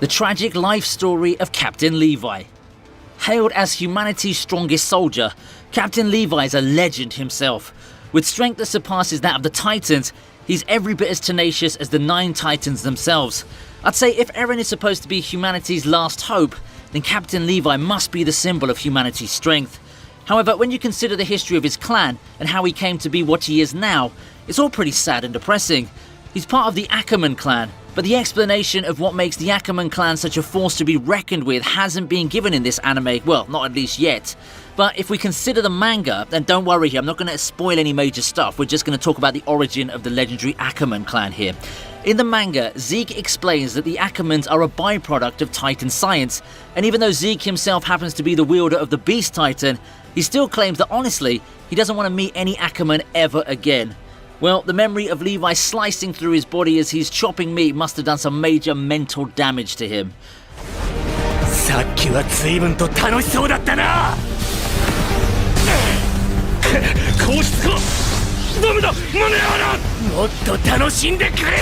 the tragic life story of Captain Levi. Hailed as humanity's strongest soldier, Captain Levi is a legend himself. With strength that surpasses that of the Titans, he's every bit as tenacious as the 9 Titans themselves. I'd say if Eren is supposed to be humanity's last hope, then Captain Levi must be the symbol of humanity's strength. However, when you consider the history of his clan and how he came to be what he is now, it's all pretty sad and depressing. He's part of the Ackerman clan, but the explanation of what makes the Ackerman clan such a force to be reckoned with hasn't been given in this anime, well, not at least yet. But if we consider the manga, then don't worry here, I'm not going to spoil any major stuff, we're just going to talk about the origin of the legendary Ackerman clan here. In the manga, Zeke explains that the Ackermans are a byproduct of Titan science, and even though Zeke himself happens to be the wielder of the Beast Titan, he still claims that honestly, he doesn't want to meet any Ackerman ever again. Well, the memory of Levi slicing through his body as he's chopping meat must have done some major mental damage to him. さっきは随分と楽しそうだったな。こうしつこダメだ間に合わな。もっと楽しんでくれよ。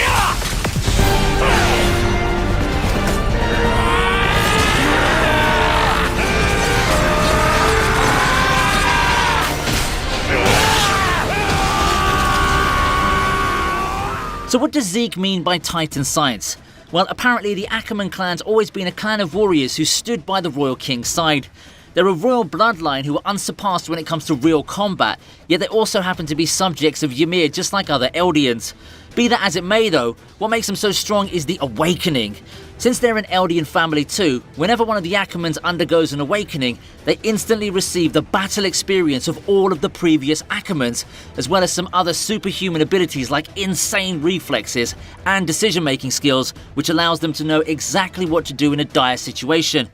So what does Zeke mean by Titan science? Well, apparently the Ackerman clan's always been a clan of warriors who stood by the royal king's side. They're a royal bloodline who are unsurpassed when it comes to real combat, yet they also happen to be subjects of Ymir just like other Eldians. Be that as it may though, what makes them so strong is the awakening. Since they're an Eldian family too, whenever one of the Ackermans undergoes an awakening, they instantly receive the battle experience of all of the previous Ackermans, as well as some other superhuman abilities like insane reflexes and decision-making skills, which allows them to know exactly what to do in a dire situation.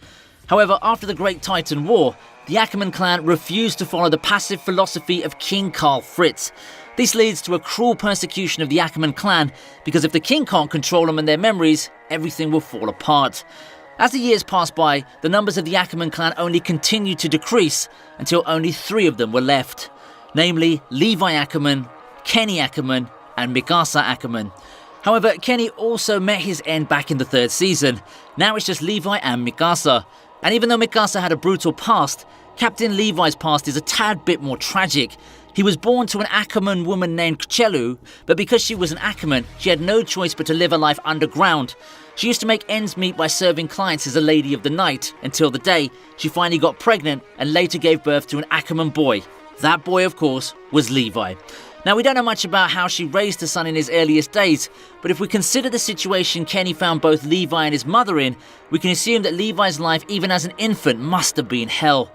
However, after the Great Titan War, the Ackerman clan refused to follow the passive philosophy of King Karl Fritz. This leads to a cruel persecution of the Ackerman clan, because if the king can't control them and their memories, everything will fall apart. As the years passed by, the numbers of the Ackerman clan only continued to decrease until only 3 of them were left. Namely, Levi Ackerman, Kenny Ackerman, and Mikasa Ackerman. However, Kenny also met his end back in the 3rd season. Now it's just Levi and Mikasa. And even though Mikasa had a brutal past, Captain Levi's past is a tad bit more tragic. He was born to an Ackerman woman named Kchelu, but because she was an Ackerman, she had no choice but to live a life underground. She used to make ends meet by serving clients as a lady of the night, until the day she finally got pregnant and later gave birth to an Ackerman boy. That boy, of course, was Levi. Now, we don't know much about how she raised her son in his earliest days, but if we consider the situation Kenny found both Levi and his mother in, we can assume that Levi's life, even as an infant, must have been hell.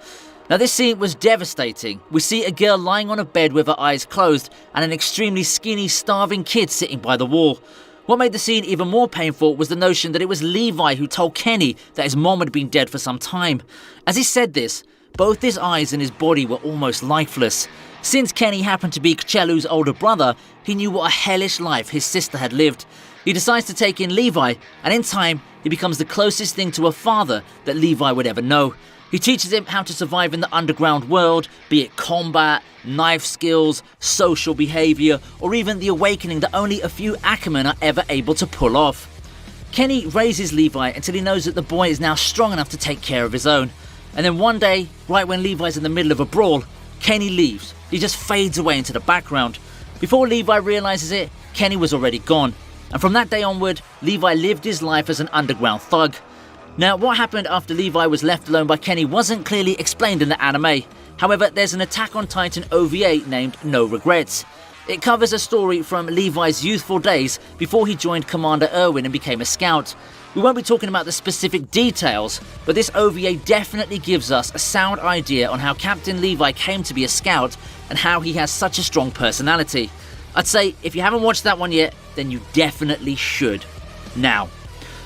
Now, this scene was devastating. We see a girl lying on a bed with her eyes closed and an extremely skinny, starving kid sitting by the wall. What made the scene even more painful was the notion that it was Levi who told Kenny that his mom had been dead for some time. As he said this, both his eyes and his body were almost lifeless. Since Kenny happened to be Kchelu's older brother, he knew what a hellish life his sister had lived. He decides to take in Levi, and in time, he becomes the closest thing to a father that Levi would ever know. He teaches him how to survive in the underground world, be it combat, knife skills, social behaviour, or even the awakening that only a few Ackermen are ever able to pull off. Kenny raises Levi until he knows that the boy is now strong enough to take care of his own. And then one day, right when Levi's in the middle of a brawl, Kenny leaves. He just fades away into the background. Before Levi realises it, Kenny was already gone. And from that day onward, Levi lived his life as an underground thug. Now, what happened after Levi was left alone by Kenny wasn't clearly explained in the anime. However, there's an Attack on Titan OVA named No Regrets. It covers a story from Levi's youthful days before he joined Commander Erwin and became a scout. We won't be talking about the specific details, but this OVA definitely gives us a sound idea on how Captain Levi came to be a scout and how he has such a strong personality. I'd say if you haven't watched that one yet, then you definitely should. Now,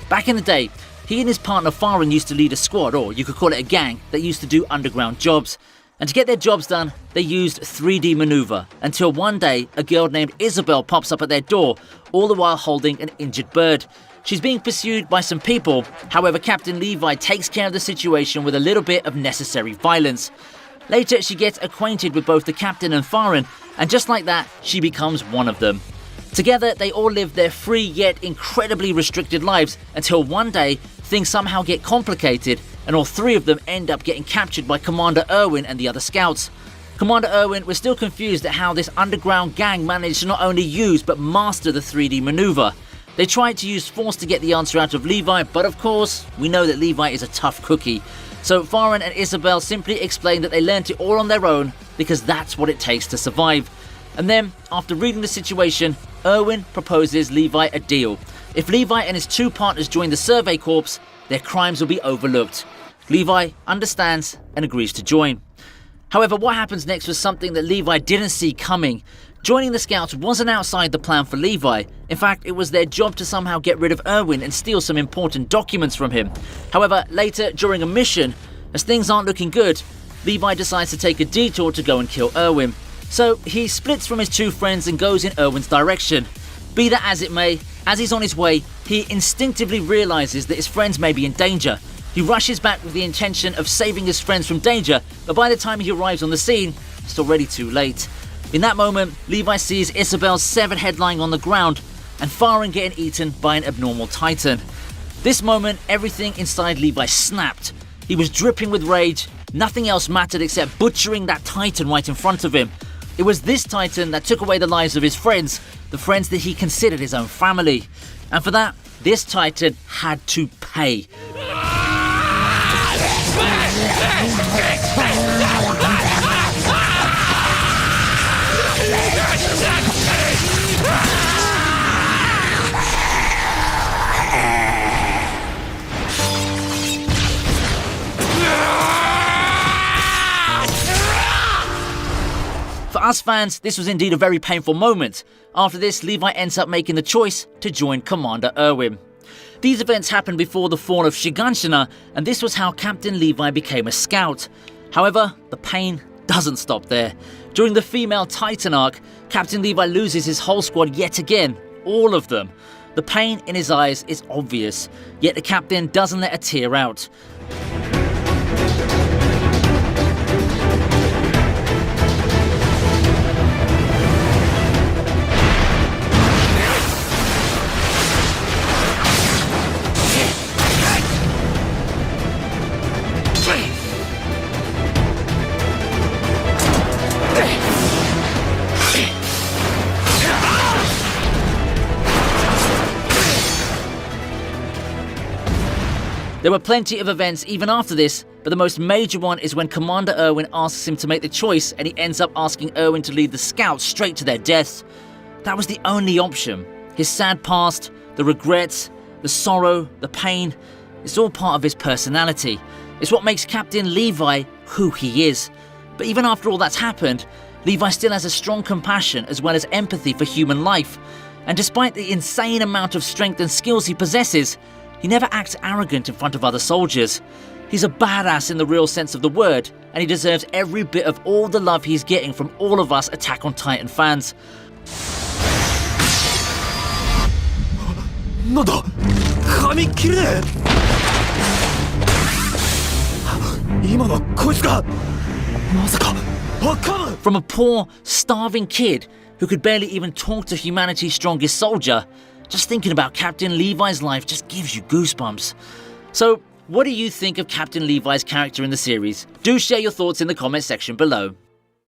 back in the day, he and his partner Farron used to lead a squad, or you could call it a gang, that used to do underground jobs. And to get their jobs done, they used 3D maneuver, until one day a girl named Isabel pops up at their door, all the while holding an injured bird. She's being pursued by some people, however Captain Levi takes care of the situation with a little bit of necessary violence. Later she gets acquainted with both the captain and Farron, and just like that, she becomes one of them. Together, they all live their free yet incredibly restricted lives until one day, things somehow get complicated and all three of them end up getting captured by Commander Erwin and the other scouts. Commander Erwin was still confused at how this underground gang managed to not only use but master the 3D maneuver. They tried to use force to get the answer out of Levi, but of course, we know that Levi is a tough cookie. So Farron and Isabel simply explained that they learnt it all on their own because that's what it takes to survive. And then, after reading the situation, Erwin proposes Levi a deal. If Levi and his two partners join the Survey Corps, their crimes will be overlooked. Levi understands and agrees to join. However, what happens next was something that Levi didn't see coming. Joining the Scouts wasn't outside the plan for Levi. In fact, it was their job to somehow get rid of Erwin and steal some important documents from him. However, later, during a mission, as things aren't looking good, Levi decides to take a detour to go and kill Erwin. So he splits from his two friends and goes in Erwin's direction. Be that as it may, as he's on his way, he instinctively realizes that his friends may be in danger. He rushes back with the intention of saving his friends from danger, but by the time he arrives on the scene, it's already too late. In that moment, Levi sees Isabel's severed head lying on the ground and Farron getting eaten by an abnormal titan. This moment, everything inside Levi snapped. He was dripping with rage. Nothing else mattered except butchering that titan right in front of him. It was this titan that took away the lives of his friends, the friends that he considered his own family. And for that, this titan had to pay. For us fans, this was indeed a very painful moment. After this, Levi ends up making the choice to join Commander Erwin. These events happened before the fall of Shiganshina, and this was how Captain Levi became a scout. However, the pain doesn't stop there. During the female Titan arc, Captain Levi loses his whole squad yet again, all of them. The pain in his eyes is obvious, yet the captain doesn't let a tear out. There were plenty of events even after this, but the most major one is when Commander Erwin asks him to make the choice and he ends up asking Erwin to lead the Scouts straight to their deaths. That was the only option. His sad past, the regrets, the sorrow, the pain, it's all part of his personality. It's what makes Captain Levi who he is. But even after all that's happened, Levi still has a strong compassion as well as empathy for human life. And despite the insane amount of strength and skills he possesses, he never acts arrogant in front of other soldiers. He's a badass in the real sense of the word, and he deserves every bit of all the love he's getting from all of us Attack on Titan fans. なんだ紙切れ今のはこいつかまさかアッカーマン From a poor, starving kid who could barely even talk to humanity's strongest soldier, just thinking about Captain Levi's life just gives you goosebumps. So, what do you think of Captain Levi's character in the series? Do share your thoughts in the comment section below.